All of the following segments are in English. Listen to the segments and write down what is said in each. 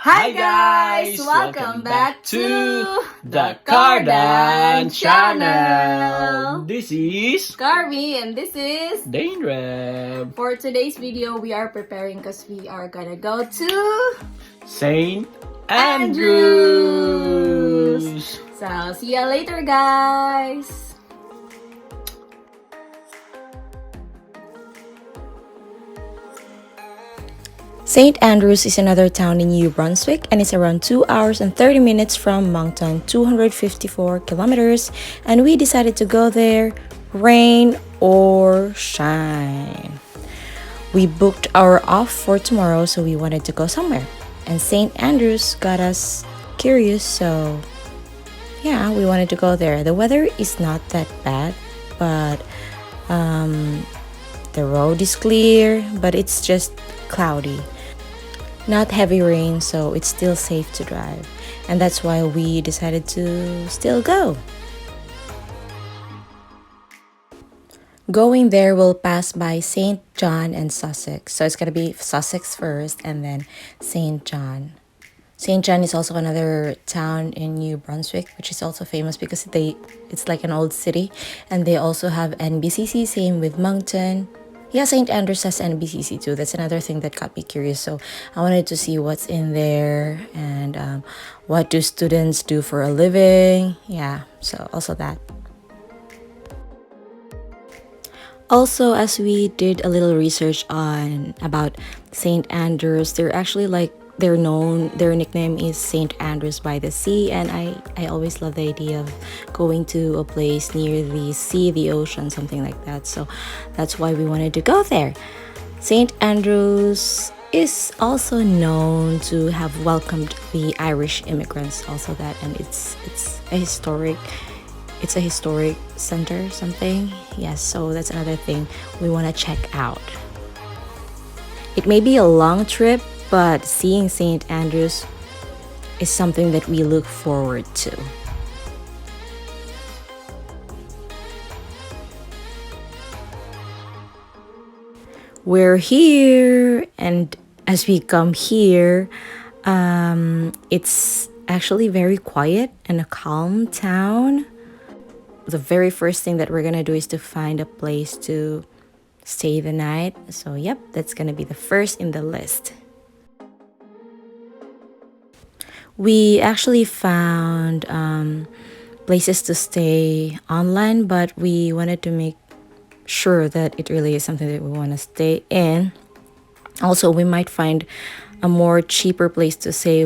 Hi guys! Welcome back to the Cardan Channel! This is Carmie and this is Dandreb. For today's video, we are preparing because we are gonna go to St. Andrews. So, see ya later guys! St. Andrews is another town in New Brunswick and it's around 2 hours and 30 minutes from Moncton, 254 kilometers, and we decided to go there, rain or shine. We booked our off for tomorrow, so we wanted to go somewhere, and St. Andrews got us curious, so yeah, we wanted to go there. The weather is not that bad, but the road is clear, but it's just cloudy. Not heavy rain, so it's still safe to drive, and that's why we decided to still go. Going there, we'll pass by St. John and Sussex, so it's gonna be Sussex first and then St. John. St. John is also another town in New Brunswick, which is also famous because it's like an old city, and they also have NBCC, same with Moncton. Yeah, St. Andrews has NBCC too. That's another thing that got me curious. So I wanted to see what's in there and what do students do for a living. Yeah, so also that. Also, as we did a little research about St. Andrews, they're actually like their nickname is St. Andrews by the sea, and I always love the idea of going to a place near the sea, the ocean, something like that. So that's why we wanted to go there. St. Andrews is also known to have welcomed the Irish immigrants, also that, and it's a historic center, something. Yes, so that's another thing we want to check out. It may be a long trip, but seeing St. Andrews is something that we look forward to. We're here, and as we come here, it's actually very quiet and a calm town. The very first thing that we're gonna do is to find a place to stay the night. So yep, that's gonna be the first in the list. We actually found places to stay online, but we wanted to make sure that it really is something that we want to stay in. Also, we might find a more cheaper place to stay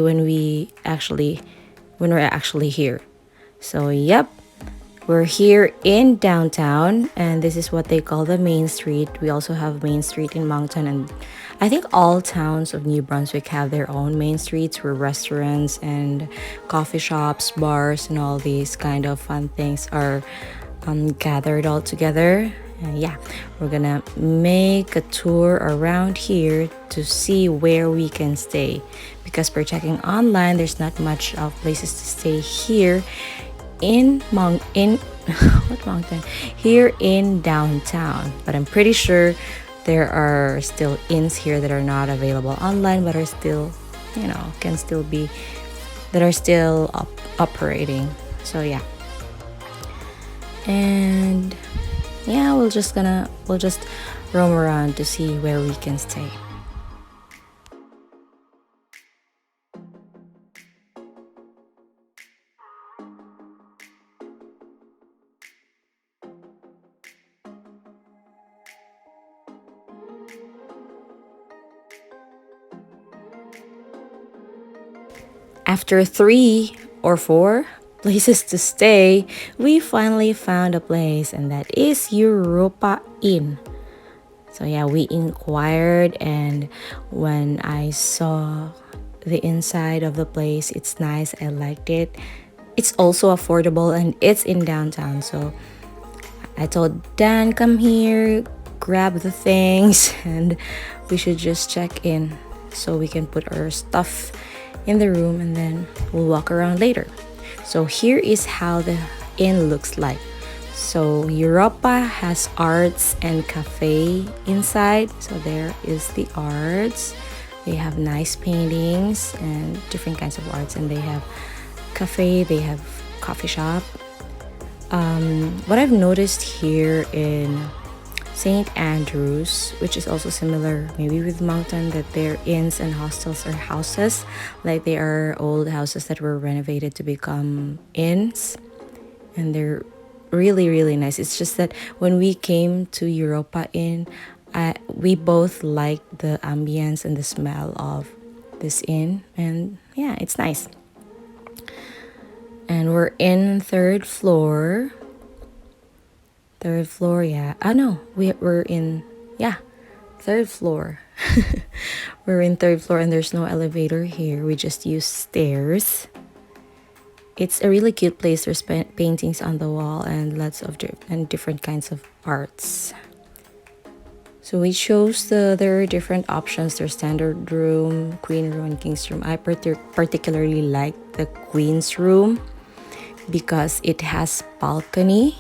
when we're actually here. So yep, we're here in downtown, and this is what they call the main street. We also have Main Street in Moncton, and I think all towns of New Brunswick have their own main streets where restaurants and coffee shops, bars, and all these kind of fun things are gathered all together. And yeah, we're gonna make a tour around here to see where we can stay, because per checking online, there's not much of places to stay here in Moncton here in downtown, but I'm pretty sure there are still inns here that are not available online, but are still, can still be, that are still operating. So yeah, and yeah, we'll just roam around to see where we can stay. After 3 or 4 places to stay, we finally found a place, and that is Europa Inn. So yeah, we inquired, and when I saw the inside of the place, it's nice. I liked it. It's also affordable, and it's in downtown. So I told Dan, come here, grab the things, and we should just check in so we can put our stuff in the room, and then we'll walk around later. So here is how the inn looks like. So Europa has arts and cafe inside. So there is the arts. They have nice paintings and different kinds of arts, and they have cafe, they have coffee shop. What I've noticed here in St. Andrews, which is also similar maybe with Moncton, that their inns and hostels are houses, like they are old houses that were renovated to become inns, and they're really really nice. It's just that when we came to Europa Inn, we both liked the ambience and the smell of this inn, and yeah, it's nice. And we're in third floor, yeah. No, we're in, yeah, third floor. We're in third floor, and there's no elevator here. We just use stairs. It's a really cute place. There's paintings on the wall and lots of different kinds of arts. So we chose there are different options. There's standard room, queen room, and king's room. I particularly like the queen's room because it has balcony.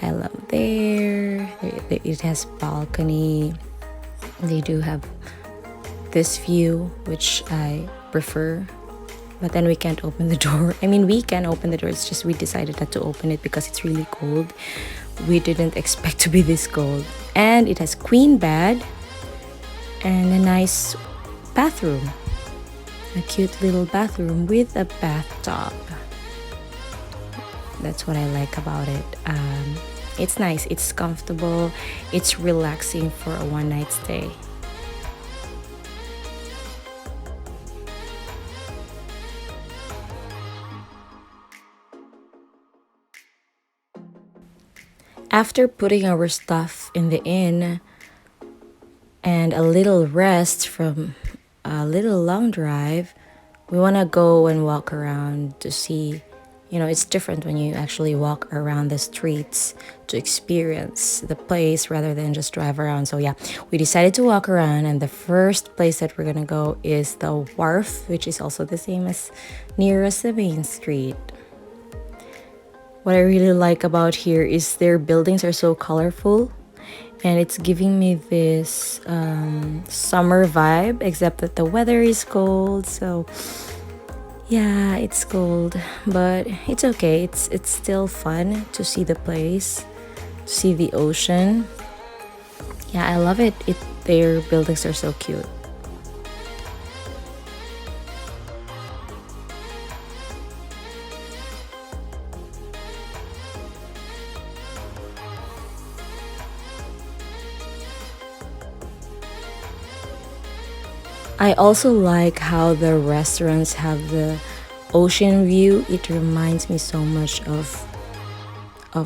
I love there. It has balcony. They do have this view, which I prefer. But then we can't open the door. I mean, we can open the door. It's just we decided not to open it because it's really cold. We didn't expect to be this cold. And it has queen bed and a nice bathroom. A cute little bathroom with a bathtub. That's what I like about it. It's nice, it's comfortable, it's relaxing for a one-night stay. After putting our stuff in the inn and a little rest from a little long drive, we want to go and walk around to see. You know, it's different when you actually walk around the streets to experience the place rather than just drive around. So yeah, we decided to walk around, and the first place that we're gonna go is the wharf, which is also the same as near as the main street. What I really like about here is their buildings are so colorful, and it's giving me this summer vibe, except that the weather is cold. So yeah, it's cold, but it's okay. It's still fun to see the place, see the ocean. Yeah, I love it. Their buildings are so cute. I also like how the restaurants have the ocean view. It reminds me so much of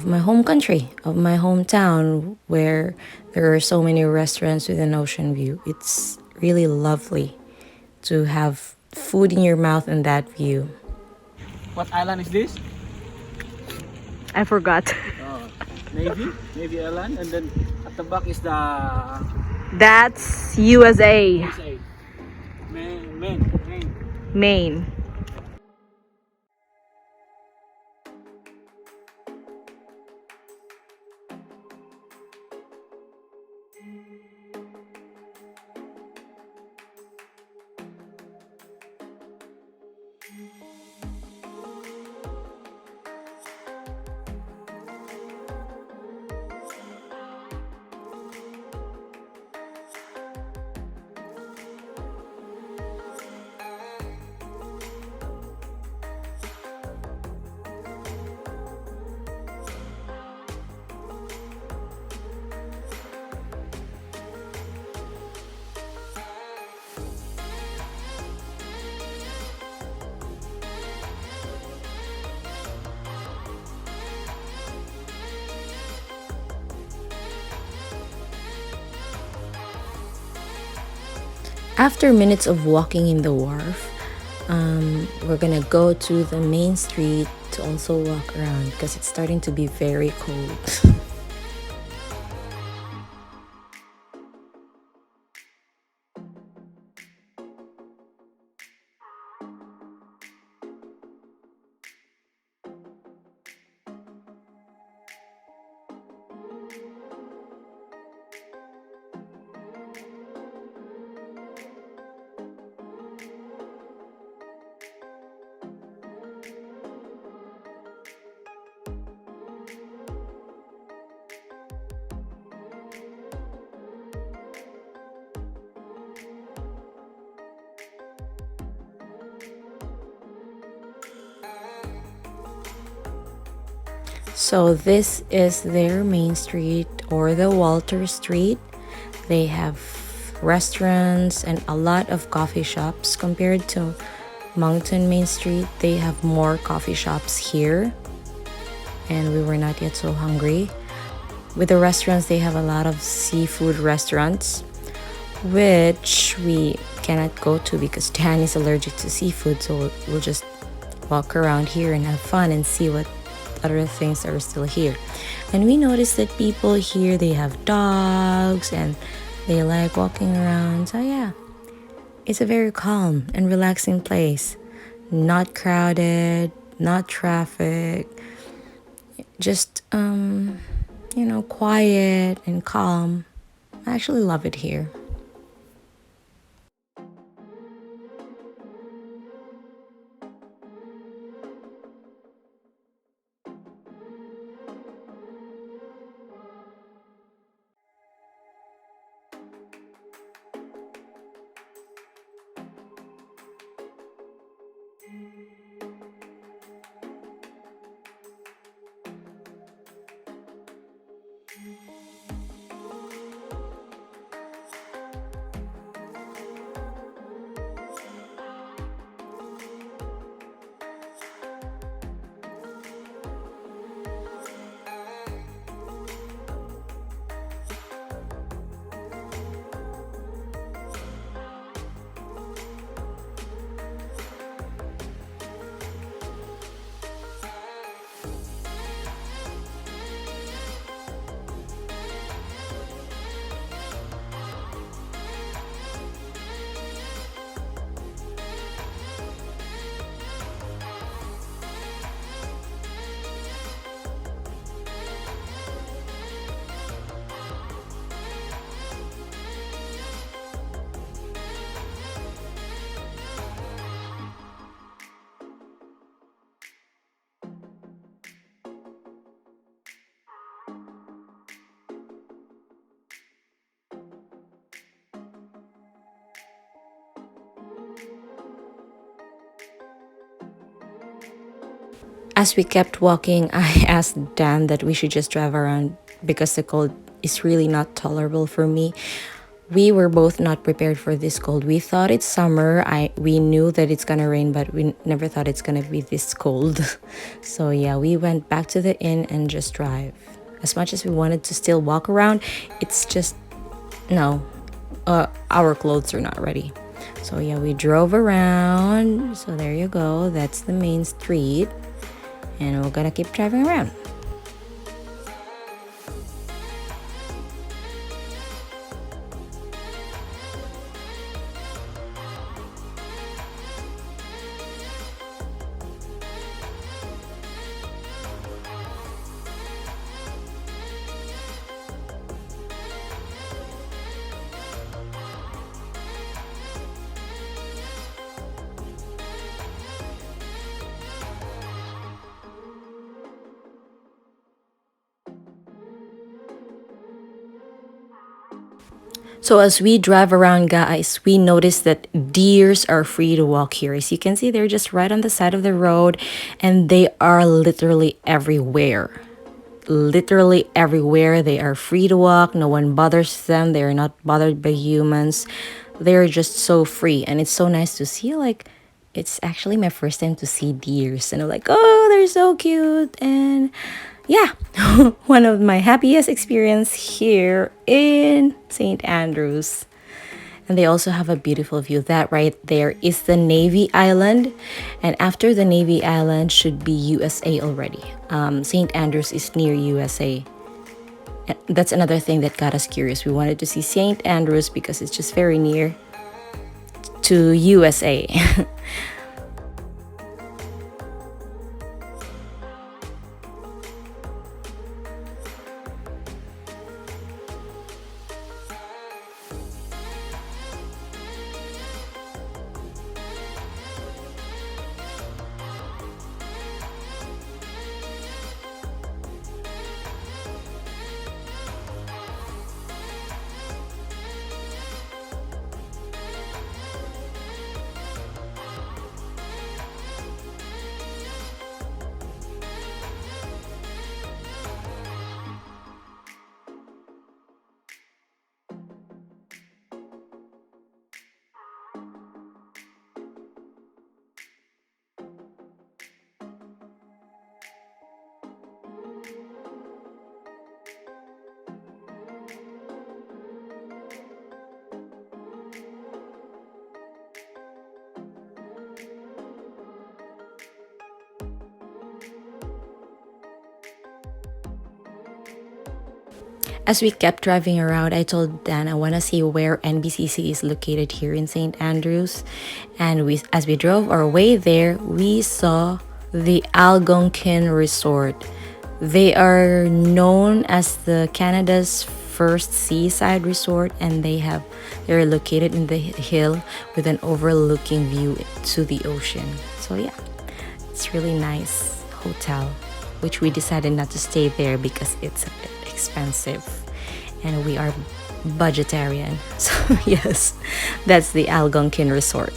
my home country, of my hometown, where there are so many restaurants with an ocean view. It's really lovely to have food in your mouth and that view. What island is this? I forgot. Navy Island, and then at the back is the That's USA. USA. Maine. After minutes of walking in the wharf, we're gonna go to the main street to also walk around because it's starting to be very cold. So this is their main street, or the Walter Street. They have restaurants and a lot of coffee shops. Compared to Moncton Main Street, they have more coffee shops here, and we were not yet so hungry. With the restaurants, they have a lot of seafood restaurants, which we cannot go to because Dan is allergic to seafood, so we'll just walk around here and have fun and see what other things are still here. And we noticed that people here, they have dogs and they like walking around. So yeah, it's a very calm and relaxing place. Not crowded, not traffic, just quiet and calm. I actually love it here. As we kept walking, I asked Dan that we should just drive around because the cold is really not tolerable for me. We were both not prepared for this cold. We thought it's summer. We knew that it's gonna rain, but we never thought it's gonna be this cold. So yeah, we went back to the inn and just drive. As much as we wanted to still walk around, it's just no, our clothes are not ready. So yeah, we drove around. So there you go. That's the main street. And we're gonna keep driving around. So as we drive around, guys, we notice that deers are free to walk here. As you can see, they're just right on the side of the road, and they are literally everywhere. Literally everywhere. They are free to walk. No one bothers them. They are not bothered by humans. They're just so free, and it's so nice to see. Like, it's actually my first time to see deers, and I'm like, oh, they're so cute. And yeah, one of my happiest experience here in St. Andrews. And they also have a beautiful view. That right there is the Navy Island, and after the Navy Island should be USA already. St. Andrews is near USA. And that's another thing that got us curious. We wanted to see St. Andrews because it's just very near to USA. As we kept driving around, I told Dan I want to see where NBCC is located here in St. Andrews. And as we drove our way there, we saw the Algonquin Resort. They are known as the Canada's first seaside resort, and they're located in the hill with an overlooking view to the ocean. So yeah, it's really nice hotel, which we decided not to stay there because it's a bit expensive and we are budgetarian. So yes, that's the Algonquin Resort.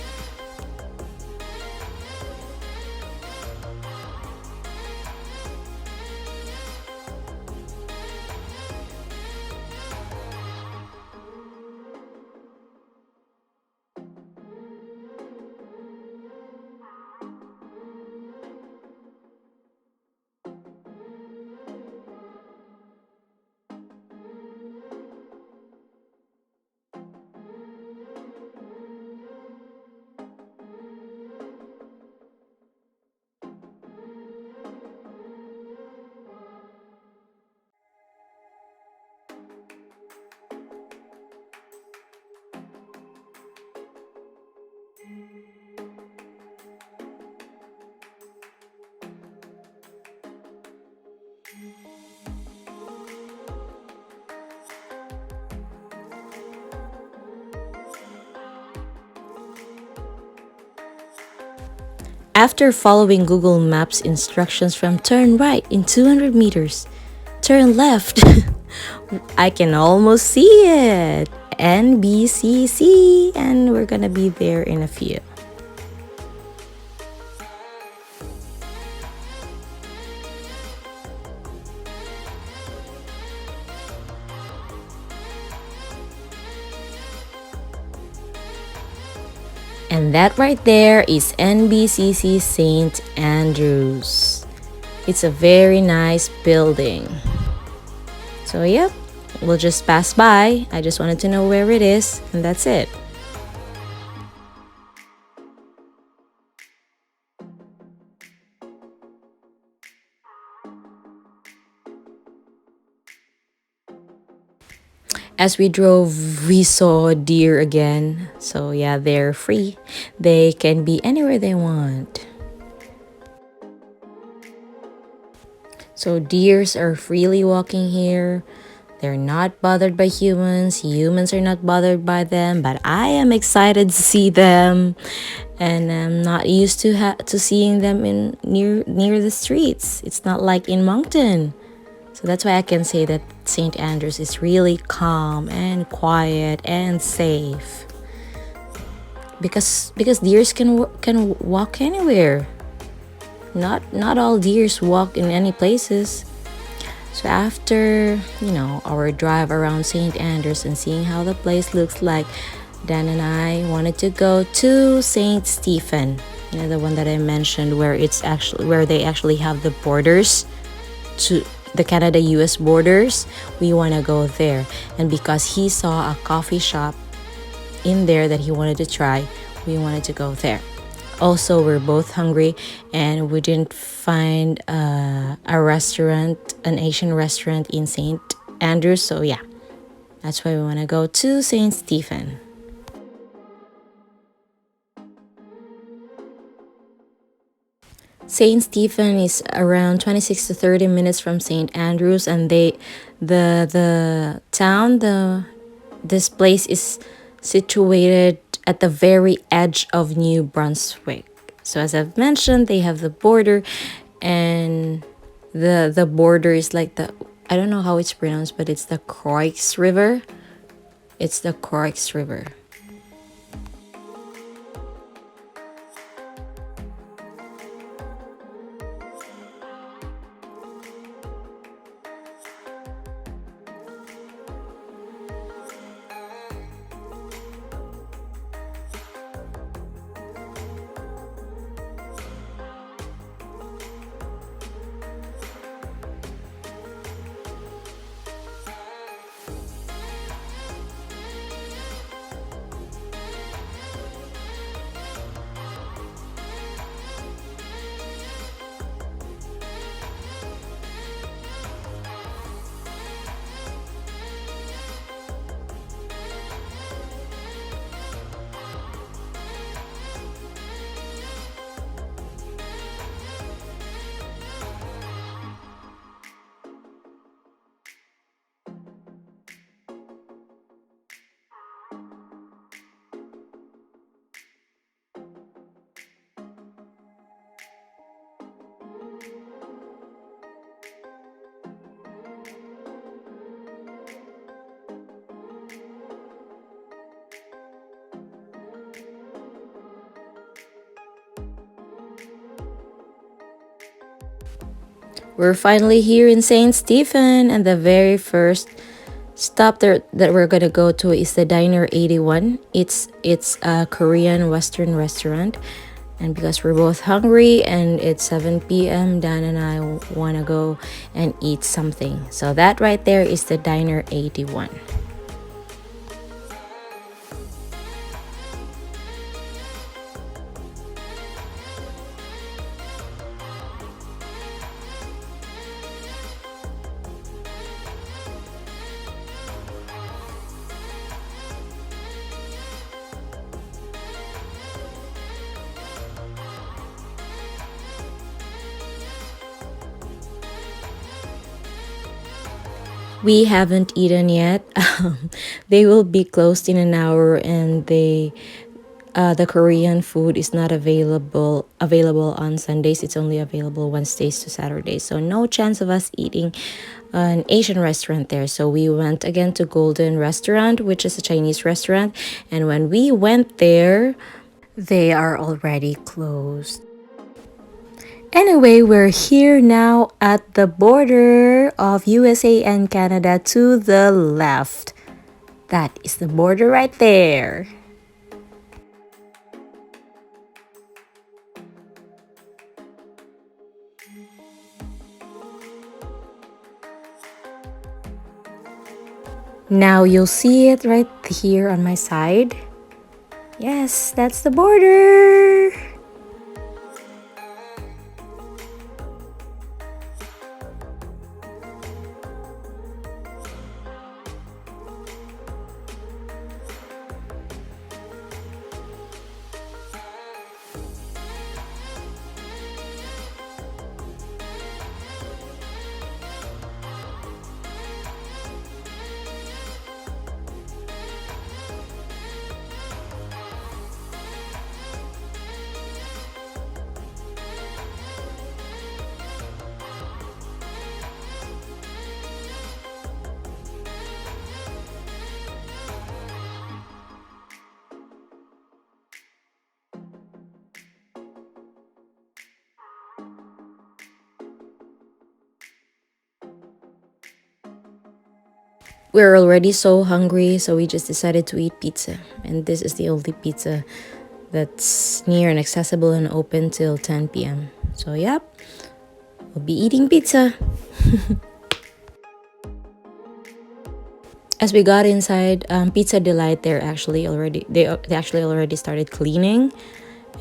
After following Google Maps instructions from turn right in 200 meters, turn left, I can almost see it. NBCC, and we're gonna be there in a few. And that right there is NBCC St. Andrews. It's a very nice building. So yep, we'll just pass by. I just wanted to know where it is, and that's it. As we drove, we saw deer again. So yeah, they're free. They can be anywhere they want. So deers are freely walking here. They're not bothered by humans. Humans are not bothered by them. But I am excited to see them, and I'm not used to seeing them in near the streets. It's not like in Moncton. So that's why I can say that St. Andrews is really calm and quiet and safe. Because deers can walk anywhere. Not all deers walk in any places. So after, our drive around St. Andrews and seeing how the place looks like, Dan and I wanted to go to St. Stephen. The one that I mentioned where they actually have the borders to the Canada-US borders. We want to go there. And because he saw a coffee shop in there that he wanted to try, we wanted to go there. Also, we're both hungry and we didn't find a restaurant, an Asian restaurant in St. Andrews. So yeah, that's why we want to go to St. Stephen. St. Stephen is around 26 to 30 minutes from St. Andrews, and this place is situated at the very edge of New Brunswick. So as I've mentioned, they have the border, and the border is like I don't know how it's pronounced, but it's the Croix River. It's the Croix River. We're finally here in St. Stephen, and the very first stop there that we're gonna go to is the Diner 81. It's a Korean Western restaurant, and because we're both hungry and it's 7 p.m., Dan and I wanna go and eat something. So that right there is the Diner 81. We haven't eaten yet. They will be closed in an hour, and the Korean food is not available on Sundays. It's only available Wednesdays to Saturdays. So no chance of us eating an Asian restaurant there. So we went again to Golden Restaurant, which is a Chinese restaurant. And when we went there, they are already closed. Anyway, we're here now at the border of USA and Canada to the left. That is the border right there. Now you'll see it right here on my side. Yes, that's the border. We're already so hungry, so we just decided to eat pizza. And this is the only pizza that's near and accessible and open till 10 p.m. So, yep, we'll be eating pizza. As we got inside, Pizza Delight, they actually already started cleaning,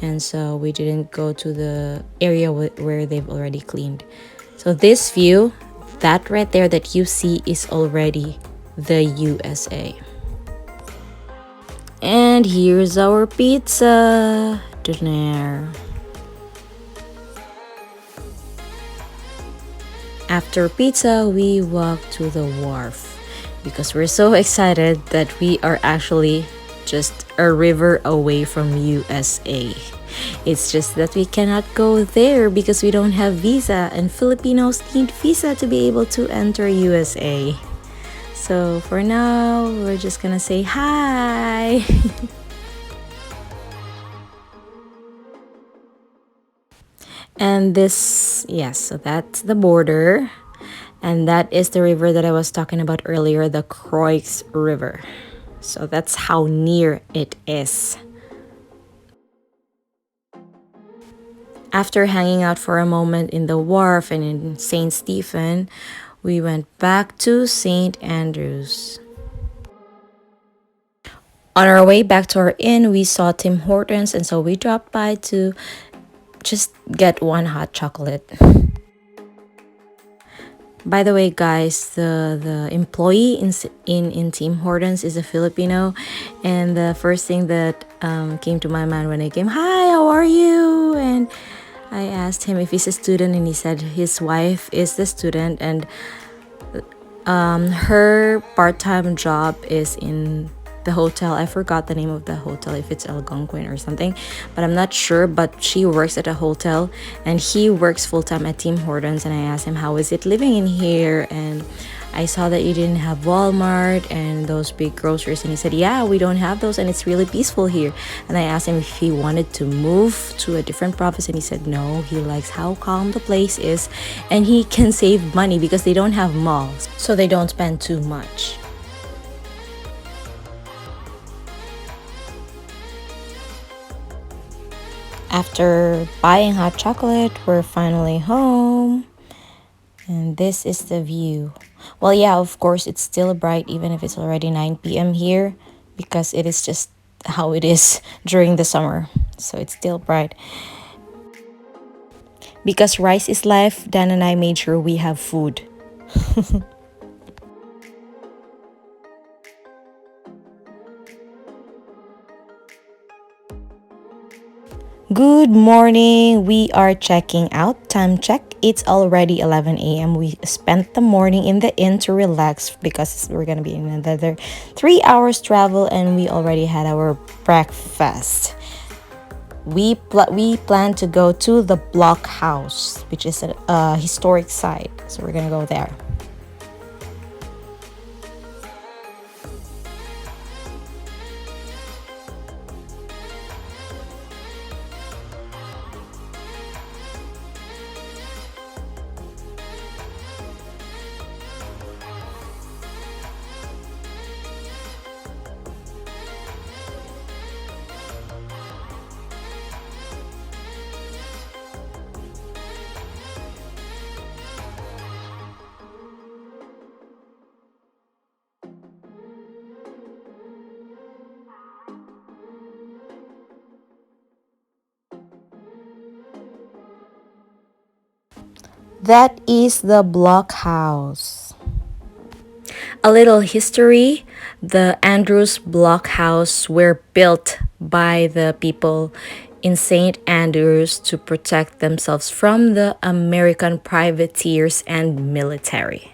and so we didn't go to the area where they've already cleaned. So this view, that right there that you see, is already the USA. And here's our pizza dinner. After pizza, we walked to the wharf because we're so excited that we are actually just a river away from USA. It's just that we cannot go there because we don't have visa, and Filipinos need visa to be able to enter USA. So for now, we're just gonna say hi. And this, yes, so that's the border. And that is the river that I was talking about earlier, the Croix River. So that's how near it is. After hanging out for a moment in the wharf and in St. Stephen, we went back to St. Andrews. On our way back to our inn, we saw Tim Hortons, and so we dropped by to just get one hot chocolate. By the way, guys, the employee in Tim Hortons is a Filipino, and the first thing that came to my mind when I came, "Hi, how are you?" And I asked him if he's a student, and he said his wife is the student, and her part-time job is in the hotel. I forgot the name of the hotel, if it's Algonquin or something, but I'm not sure. But she works at a hotel, and he works full-time at Tim Hortons. And I asked him, how is it living in here? And I saw that you didn't have Walmart and those big groceries. And he said, yeah, we don't have those and it's really peaceful here. And I asked him if he wanted to move to a different province. And he said, no, he likes how calm the place is. And he can save money because they don't have malls. So they don't spend too much. After buying hot chocolate, we're finally home. And this is the view. Well, yeah, of course, it's still bright even if it's already 9 p.m. here because it is just how it is during the summer. So it's still bright. Because rice is life, Dan and I made sure we have food. Good morning. We are checking out. Time check. It's already 11 a.m. We spent the morning in the inn to relax because we're going to be in another 3 hours travel and we already had our breakfast. We plan to go to the Block House, which is a historic site. So we're going to go there. That is the Block House. A little history. The Andrews Block House were built by the people in St. Andrews to protect themselves from the American privateers and military.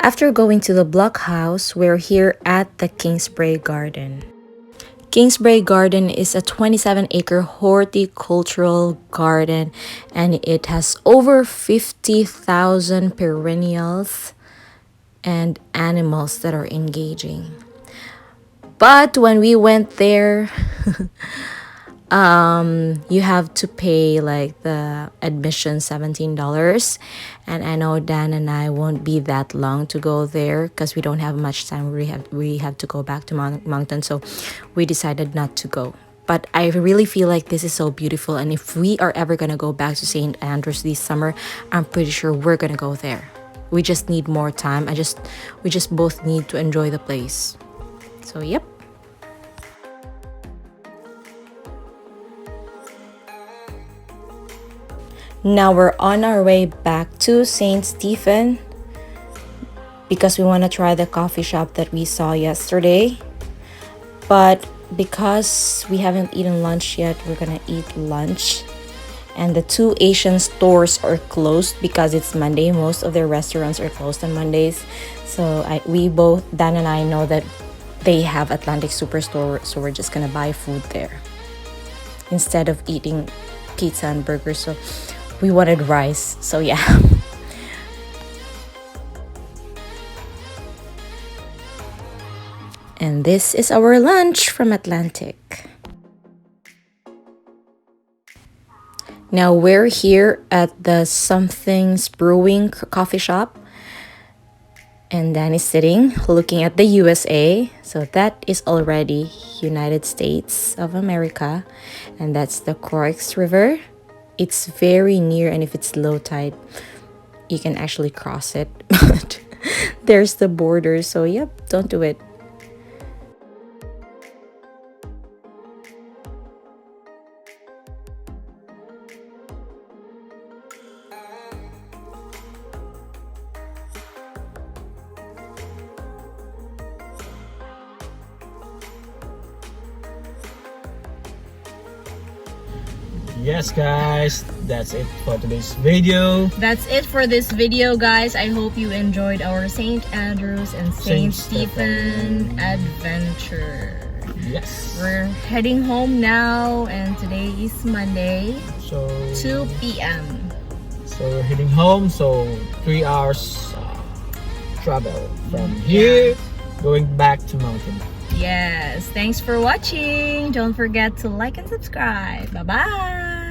After going to the Block House, we're here at the Kingsbrae Garden. Kingsbrae Garden is a 27-acre horticultural garden and it has over 50,000 perennials and animals that are engaging. But when we went there, You have to pay like the admission $17, and I know Dan and I won't be that long to go there because we don't have much time. We have to go back to Moncton, so we decided not to go. But I really feel like this is so beautiful, and if we are ever gonna go back to St. Andrews this summer, I'm pretty sure we're gonna go there. We just need more time. We just both need to enjoy the place. So yep. Now we're on our way back to St. Stephen because we want to try the coffee shop that we saw yesterday. But because we haven't eaten lunch yet, we're gonna eat lunch. And the two Asian stores are closed because it's Monday. Most of their restaurants are closed on Mondays. So we both, Dan and I, know that they have Atlantic Superstore, so we're just gonna buy food there instead of eating pizza and burgers. So we wanted rice, so yeah. And this is our lunch from Atlantic. Now we're here at the Something's Brewing coffee shop, and Dan is sitting looking at the USA. So that is already United States of America, and that's the Croix River. It's very near, and if it's low tide, you can actually cross it. But there's the border, so yep, don't do it. Yes, guys, that's it for today's video. That's it for this video, guys. I hope you enjoyed our St. Andrews and St. Stephen adventure. Yes. We're heading home now, and today is Monday, So 2 p.m. So we're heading home. So 3 hours travel from here going back to Moncton. Yes, thanks for watching. Don't forget to like and subscribe. Bye-bye.